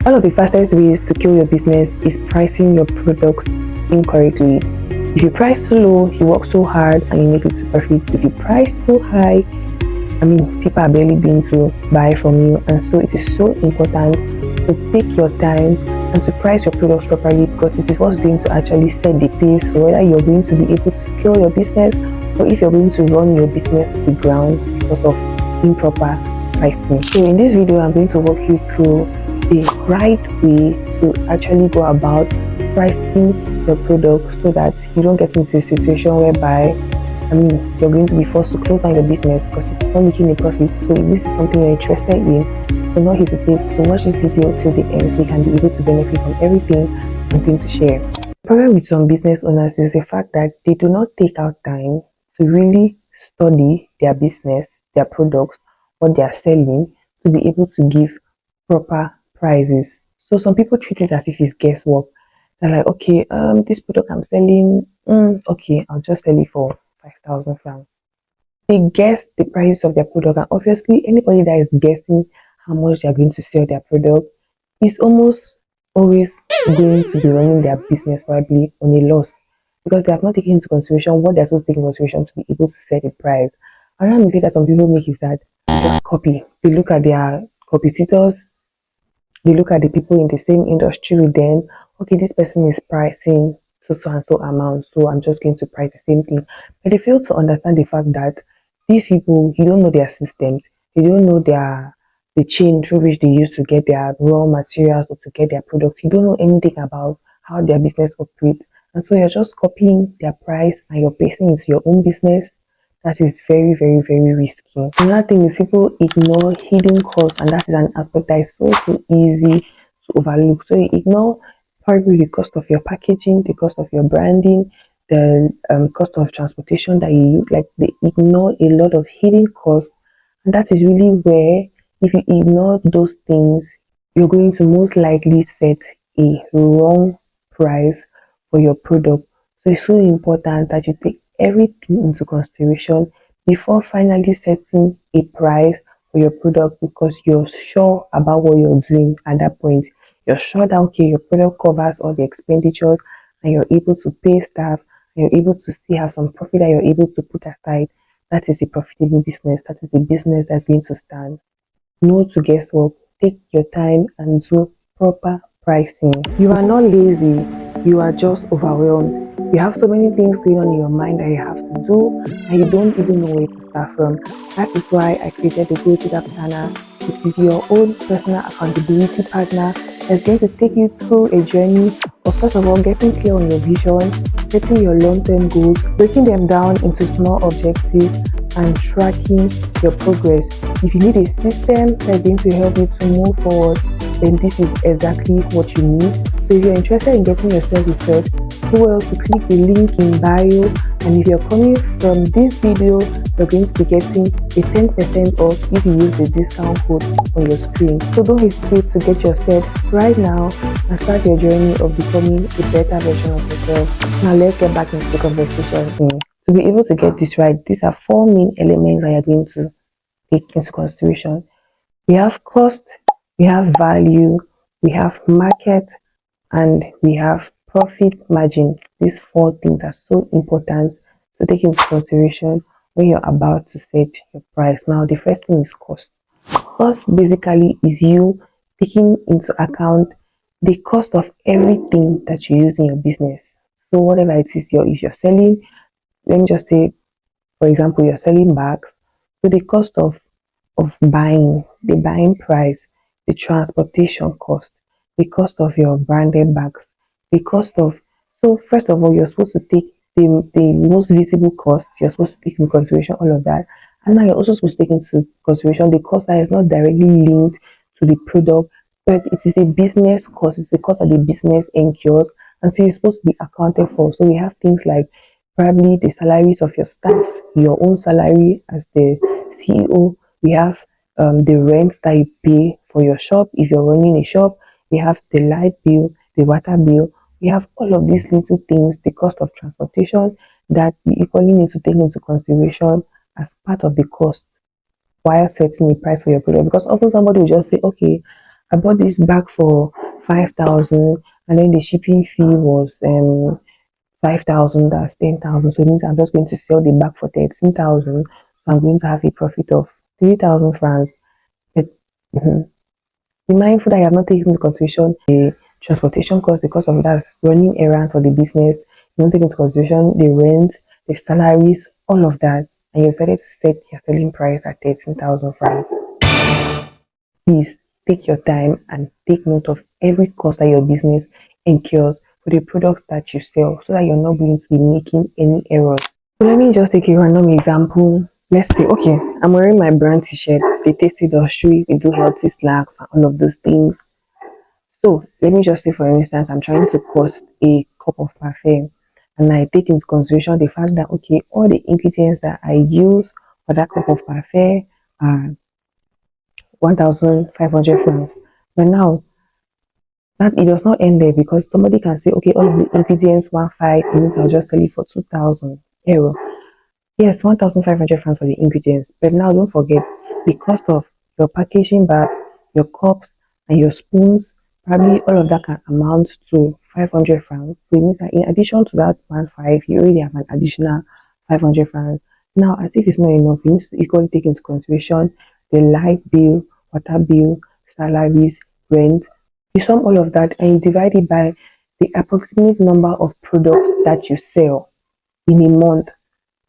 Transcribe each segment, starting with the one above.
One of the fastest ways to kill your business is pricing your products incorrectly. If you price too low, you work so hard and you make it to profit. If you price too high, people are barely going to buy from you. And so it is so important to take your time and to price your products properly, because it is what's going to actually set the pace for whether you're going to be able to scale your business or if you're going to run your business to the ground because of improper pricing. So in this video, I'm going to walk you through the right way to actually go about pricing your product so that you don't get into a situation whereby you're going to be forced to close down your business because it's not making a profit. So if this is something you're interested in, do not hesitate to watch this video till the end so you can be able to benefit from everything I'm going to share. The problem with some business owners is the fact that they do not take out time to really study their business, their products, what they are selling, to be able to give proper prices. So some people treat it as if it's guesswork. They're like, okay, this product I'm selling, okay, I'll just sell it for 5,000 francs. They guess the price of their product, and obviously anybody that is guessing how much they're going to sell their product is almost always going to be running their business probably on a loss, because they have not taken into consideration what they're supposed to take into consideration to be able to set a price. Another mistake that some people make is that just copy. They look at their competitors, they look at the people in the same industry with them. Okay, this person is pricing so and so amount, so I'm just going to price the same thing. But they fail to understand the fact that these people, you don't know their systems, you don't know the chain through which they use to get their raw materials or to get their products. You don't know anything about how their business operates, and so you're just copying their price and you're placing it into your own business. That is very, very, very risky. Another thing is people ignore hidden costs, and that is an aspect that is so easy to overlook. So you ignore probably the cost of your packaging, the cost of your branding, the cost of transportation that you use. Like, they ignore a lot of hidden costs, and that is really where, if you ignore those things, you're going to most likely set a wrong price for your product. So it's so important that you take everything into consideration before finally setting a price for your product, because you're sure about what you're doing at that point. You're sure that, okay, your product covers all the expenditures and you're able to pay staff and you're able to still have some profit that you're able to put aside. That is a profitable business. That is a business that's going to stand. No to guesswork. Take your time and do proper pricing. You are not lazy, you are just overwhelmed. You have so many things going on in your mind that you have to do and you don't even know where to start from. That is why I created the Go To That Planner. It is your own personal accountability partner that's going to take you through a journey of, first of all, getting clear on your vision, setting your long-term goals, breaking them down into small objectives, and tracking your progress. If you need a system that's going to help you to move forward, then this is exactly what you need. So if you're interested in getting yourself researched, do well to click the link in bio, and if you're coming from this video, you're going to be getting a 10% off if you use the discount code on your screen. So don't hesitate to get yourself right now and start your journey of becoming a better version of yourself. Now let's get back into the conversation. To be able to get this right, these are 4 main elements that you're going to take into consideration. We have cost, we have value, we have market, and we have profit margin. These 4 things are so important to take into consideration when you're about to set your price. Now, the first thing is cost. Cost basically is you taking into account the cost of everything that you use in your business. So whatever it is, if you're selling, let me just say, for example, you're selling bags, so the cost of buying, the buying price, the transportation cost, the cost of your branded bags, the cost of, so first of all, you're supposed to take the most visible cost, you're supposed to take into consideration all of that. And now you're also supposed to take into consideration the cost that is not directly linked to the product, but it is a business cost, it's the cost that the business incurs, and so it's supposed to be accounted for. So we have things like probably the salaries of your staff, your own salary as the CEO. We have the rent that you pay for your shop if you're running a shop. We have the light bill, the water bill. We have all of these little things, the cost of transportation, that you equally need to take into consideration as part of the cost while setting a price for your product. Because often somebody will just say, okay, I bought this bag for 5,000, and then the shipping fee was 5,000. That's 10,000. So it means I'm just going to sell the bag for 13,000. So I'm going to have a profit of 3,000 francs. But, mhm. Be mindful that you have not taken into consideration the transportation cost, the cost of that running errands for the business. You don't take into consideration the rent, the salaries, all of that, and you decided to set your selling price at 13,000 francs. Please take your time and take note of every cost that your business incurs for the products that you sell so that you're not going to be making any errors. So let me just take a random example. Let's say, okay, I'm wearing my brand t-shirt, the taste industry, we do healthy snacks and all of those things. So let me just say, for instance, I'm trying to cost a cup of parfait, and I take into consideration the fact that okay, all the ingredients that I use for that cup of parfait are 1,500 francs. But now that it does not end there because somebody can say, okay, all of the ingredients 1,500, it means I'll just sell it for 2,000 euro. Yes, 1,500 francs for the ingredients. But now don't forget the cost of your packaging bag, your cups, and your spoons. Probably all of that can amount to 500 francs. So it means that in addition to that 1,500, you already have an additional 500 francs. Now, as if it's not enough, you need to equally take into consideration the light bill, water bill, salaries, rent. You sum all of that and you divide it by the approximate number of products that you sell in a month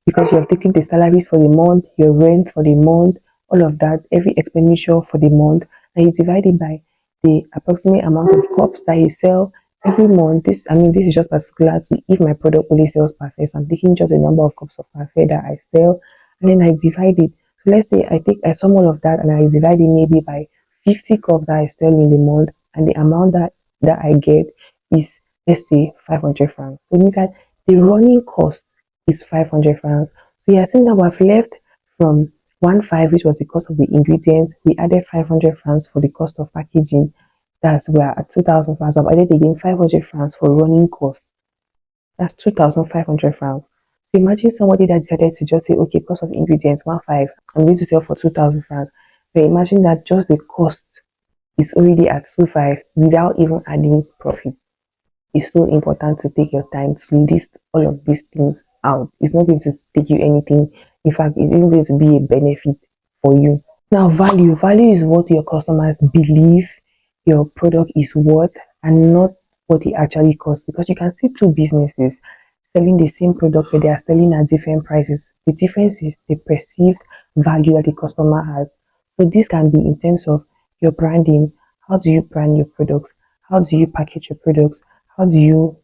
because you have taken the salaries for the month, your rent for the month, all of that, every expenditure for the month, and you divide it by the approximate amount of cups that you sell every month. This is just particular to if my product only sells parfait. So I'm taking just the number of cups of parfait that I sell, and then I divide it. So let's say I sum all of that and I divide it maybe by 50 cups that I sell in the month, and the amount that I get is, let's say, 500 francs. So it means that the running cost is 500 francs. So you are seeing that we've left from 1,500, which was the cost of the ingredients. We added 500 francs for the cost of packaging. That's we're at 2,000 francs. I've added again 500 francs for running costs. That's 2,500 francs. So imagine somebody that decided to just say, okay, cost of ingredients 1,500, I'm going to sell for 2,000 francs. But imagine that just the cost is already at 2,500 without even adding profit. It's so important to take your time to list all of these things out. It's not going to take you anything. In fact, it's even going to be a benefit for you. Now, value. Value is what your customers believe your product is worth and not what it actually costs. Because you can see two businesses selling the same product, but they are selling at different prices. The difference is the perceived value that the customer has. So this can be in terms of your branding. How do you brand your products? How do you package your products? How do you,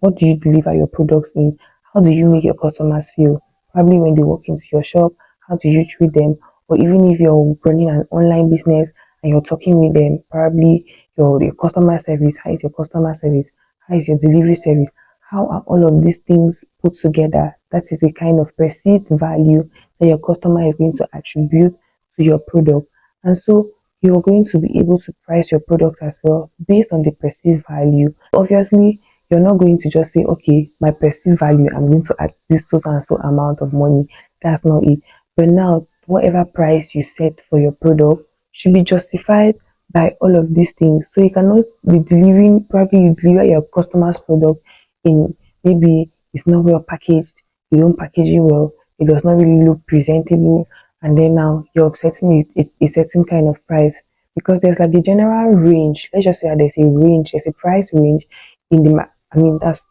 what do you deliver your products in? How do you make your customers feel? Probably when they walk into your shop, how do you treat them? Or even if you're running an online business and you're talking with them, probably your customer service, how is your customer service? How is your delivery service? How are all of these things put together? That is a kind of perceived value that your customer is going to attribute to your product. And so you're going to be able to price your product as well based on the perceived value. Obviously, you're not going to just say, okay, my perceived value, I'm going to add this so and so amount of money. That's not it. But now, whatever price you set for your product should be justified by all of these things. So you cannot be delivering, probably you deliver your customer's product in maybe it's not well packaged, you don't package it well, it does not really look presentable, and then now you're setting it a certain kind of price because there's like a general range. Let's just say that there's a price range in the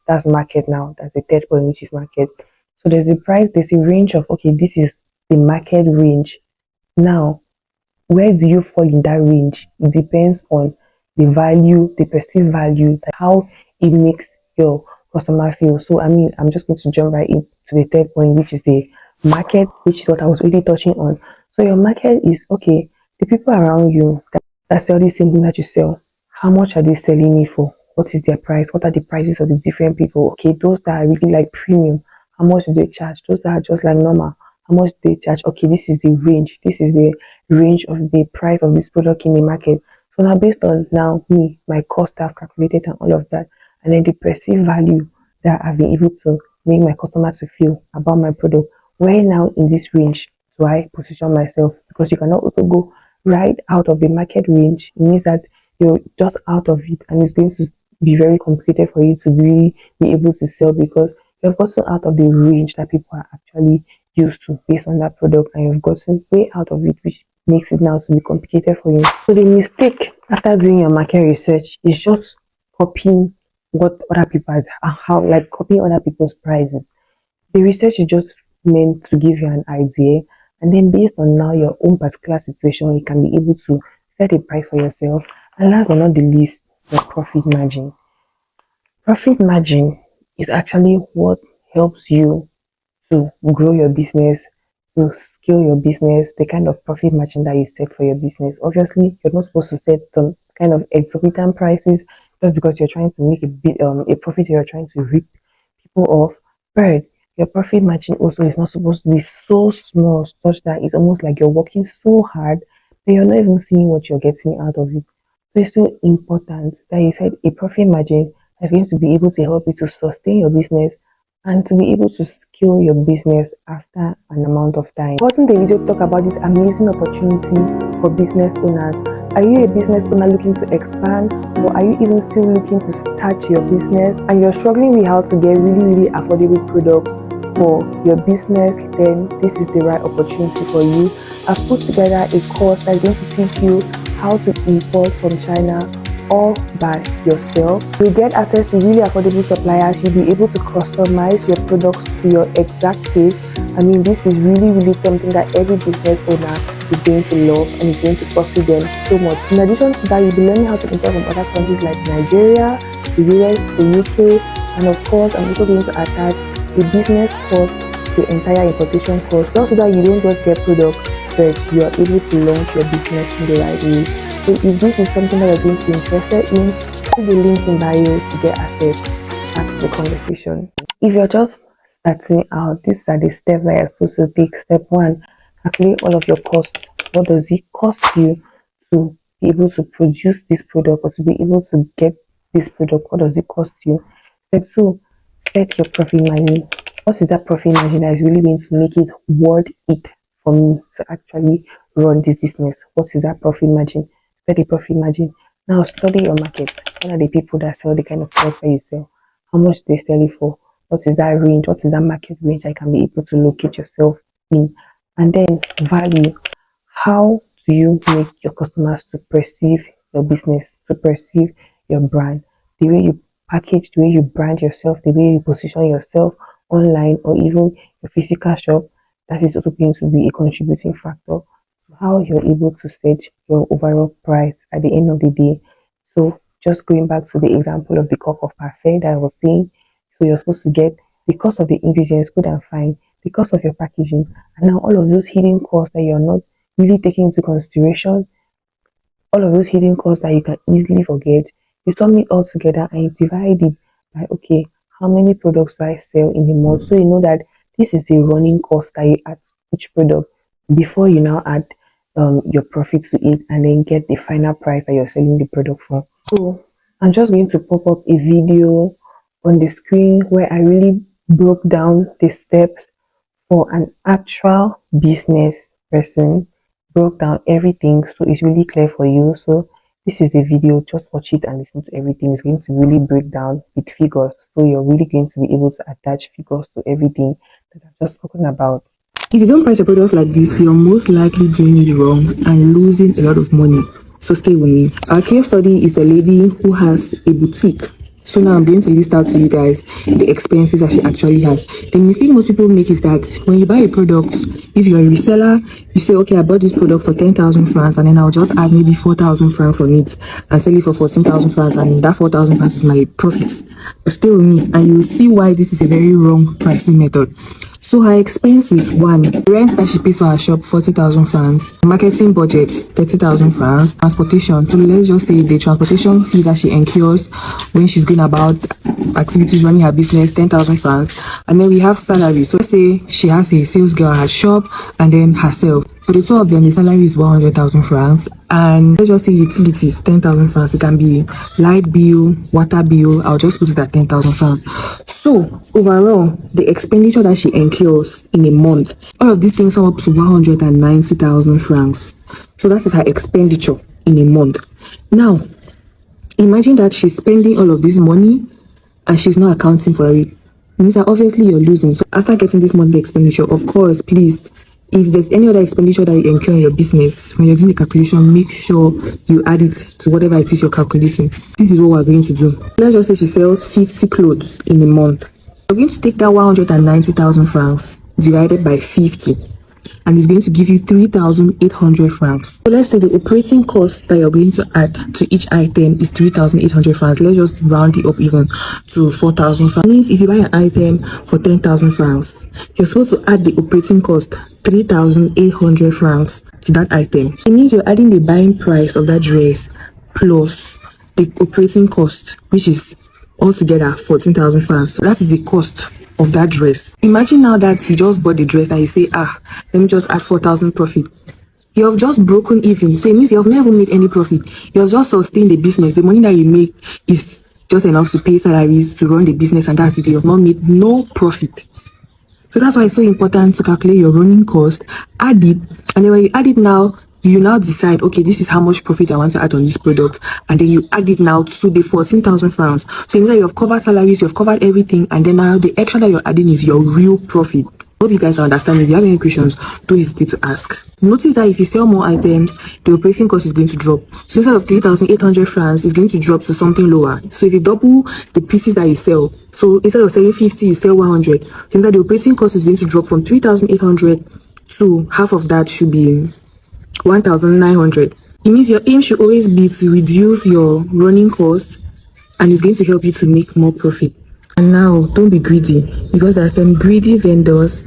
that's market now. That's the third point, which is market. So there's a range of okay, this is the market range. Now, where do you fall in that range? It depends on the value, the perceived value, how it makes your customer feel. So I'm just going to jump right into the third point, which is the market, which is what I was really touching on. So your market is okay, the people around you that sell the same thing that you sell, how much are they selling it for? What is their price? What are the prices of the different people? Okay, those that are really like premium, how much do they charge? Those that are just like normal, how much do they charge? Okay, this is the range. This is the range of the price of this product in the market. So now based on now me, my cost I've calculated and all of that, and then the perceived value that I've been able to make my customer to feel about my product, where now in this range do I position myself? Because you cannot also go right out of the market range. It means that you're just out of it, and it's going to be very complicated for you to really be able to sell because you've gotten out of the range that people are actually used to based on that product, and you've gotten way out of it, which makes it now to be complicated for you. So the mistake after doing your market research is just copying what other people how like copying other people's prices. The research is just meant to give you an idea, and then based on now your own particular situation, you can be able to set a price for yourself. And last but not the least, your profit margin. Profit margin is actually what helps you to grow your business, to scale your business, the kind of profit margin that you set for your business. Obviously, you're not supposed to set some kind of exorbitant prices just because you're trying to make a profit, you're trying to rip people off. But your profit margin also is not supposed to be so small, such that it's almost like you're working so hard that you're not even seeing what you're getting out of it. So it's so important that you set a profit margin that's going to be able to help you to sustain your business and to be able to scale your business after an amount of time. Wasn't the video to talk about this amazing opportunity for business owners? Are you a business owner looking to expand, or are you even still looking to start your business and you're struggling with how to get really affordable products for your business? Then this is the right opportunity for you. I've put together a course that's going to teach you how to import from China all by yourself. You'll get access to really affordable suppliers. You'll be able to customize your products to your exact taste. I mean, this is really something that every business owner is going to love and is going to profit them so much. In addition to that, you'll be learning how to import from other countries like Nigeria, the US, the UK, and of course, I'm also going to attach the business course, the entire importation course, just so that you don't just get products, but you are able to launch your business in the right way. So if this is something that you're going to be interested in, click the link in bio to get access to the conversation. If you're just starting out, these are the steps that you're supposed to take. Step 1, calculate all of your costs. What does it cost you to be able to produce this product or to be able to get this product? What does it cost you? Step 2, set your profit margin. What is that profit margin that is really going to make it worth it for me to actually run this business? What is that profit margin? Set a profit margin. Now study your market. What are the people that sell the kind of products that you sell? How much they sell it for? What is that range? What is that market range I can be able to locate yourself in? And then value. How do you make your customers to perceive your business, to perceive your brand? The way you package, the way you brand yourself, the way you position yourself online or even your physical shop, that is also going to be a contributing factor to how you're able to set your overall price at the end of the day. So just going back to the example of the cup of parfait that I was saying, so you're supposed to get the cost of the ingredients good and fine, the cost of your packaging, and now all of those hidden costs that you're not really taking into consideration, all of those hidden costs that you can easily forget, you sum it all together and you divide it by, okay, how many products do I sell in a month? So you know that this is the running cost that you add to each product before you now add your profit to it and then get the final price that you're selling the product for. So I'm just going to pop up a video on the screen where I really broke down the steps for an actual business person, broke down everything so it's really clear for you. So this is the video, just watch it and listen to everything. It's going to really break down with figures, so you're really going to be able to attach figures to everything that I've just spoken about. If you don't price your products like this, you're most likely doing it wrong and losing a lot of money. So stay with me. Our case study is a lady who has a boutique. So now I'm going to list out to you guys the expenses that she actually has. The mistake most people make is that when you buy a product, if you're a reseller, you say, okay, I bought this product for 10,000 francs and then I'll just add maybe 4,000 francs on it and sell it for 14,000 francs, and that 4,000 francs is my profit. But stay with me and you will see why this is a very wrong pricing method. So her expenses: 1, rent that she pays for her shop, 40,000 francs, marketing budget, 30,000 francs, transportation. So let's just say the transportation fees that she incurs when she's going about activities running her business, 10,000 francs. And then we have salary. So let's say she has a sales girl at her shop and then herself. For the two of them, the salary is 100,000 francs. And let's just say utilities, 10,000 francs. It can be light bill, water bill. I'll just put it at 10,000 francs. So overall, the expenditure that she incurs in a month, all of these things sum up to 190,000 francs. So that is her expenditure in a month. Now, Imagine that she's spending all of this money and she's not accounting for it. It means that obviously you're losing. So after getting this monthly expenditure, of course, please, if there's any other expenditure that you incur in your business, when you're doing the calculation, make sure you add it to whatever it is you're calculating. This is what we're going to do. Let's just say she sells 50 clothes in a month. We're going to take that 190,000 francs divided by 50, and it's going to give you 3,800 francs. So let's say the operating cost that you're going to add to each item is 3,800 francs. Let's just round it up even to 4,000 francs. That means if you buy an item for 10,000 francs, you're supposed to add the operating cost 3,800 francs to that item. It means you're adding the buying price of that dress plus the operating cost, which is altogether 14,000 francs. So that is the cost of that dress. Imagine now that you just bought the dress and you say, let me just add 4,000 profit. You have just broken even. So it means you have never made any profit. You have just sustained the business. The money that you make is just enough to pay salaries, to run the business, and that's it. You have not made no profit. So that's why it's so important to calculate your running cost, add it, and then when you add it now, you now decide, okay, this is how much profit I want to add on this product, and then you add it now to the 14,000 francs. So you know that you have covered salaries, you have covered everything, and then now the extra that you're adding is your real profit. Hope you guys are understanding. If you have any questions, don't hesitate to ask. Notice that if you sell more items, the operating cost is going to drop. So instead of 3,800 francs, it's going to drop to something lower. So if you double the pieces that you sell, so instead of selling 50, you sell 100, then that the operating cost is going to drop from 3,800 to half of that should be 1,900. It means your aim should always be to reduce your running costs, and it's going to help you to make more profit. And now, don't be greedy, because there are some greedy vendors,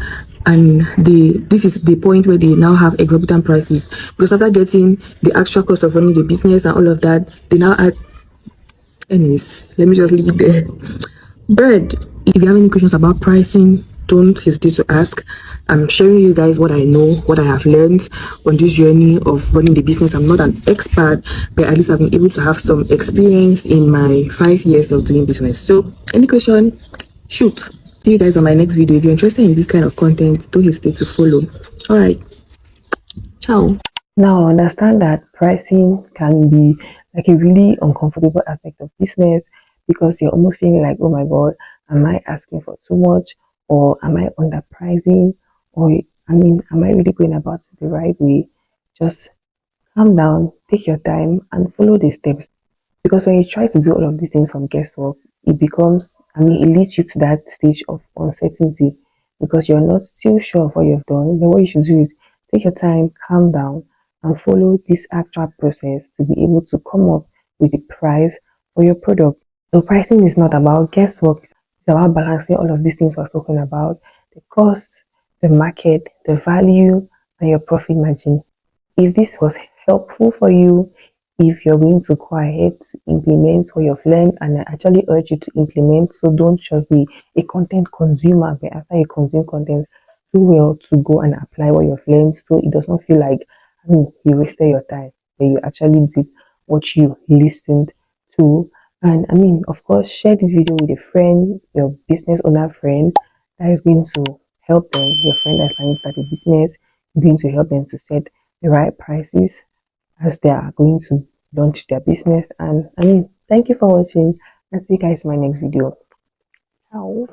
and this is the point where they now have exorbitant prices. Because after getting the extra cost of running the business and all of that, they now add. Anyways, let me just leave it there. Bird, if you have any questions about pricing, don't hesitate to ask. I'm sharing you guys what I know, what I have learned on this journey of running the business. I'm not an expert, but at least I've been able to have some experience in my 5 years of doing business. So any question, shoot. See you guys on my next video. If you're interested in this kind of content, don't hesitate to follow. All right, ciao. Now, understand that pricing can be like a really uncomfortable aspect of business because you're almost feeling like, oh my God, am I asking for too much? Or am I underpricing? Or, am I really going about it the right way? Just calm down, take your time, and follow the steps. Because when you try to do all of these things from guesswork, it becomes, it leads you to that stage of uncertainty because you're not still sure of what you've done. Then what you should do is take your time, calm down, and follow this actual process to be able to come up with the price for your product. So pricing is not about guesswork, it's about balancing all of these things we're talking about: the cost, the market, the value, and your profit margin. If this was helpful for you, if you're going to go ahead to implement what you've learned, and I actually urge you to implement, so don't just be a content consumer, but after you consume content, do well to go and apply what you've learned so it does not feel like you wasted your time, but you actually did what you listened to. And of course, share this video with a friend, your business owner friend that is going to help them, your friend that's planning to start a business, going to help them to set the right prices as they are going to launch their business. And thank you for watching, and see you guys in my next video. Ciao.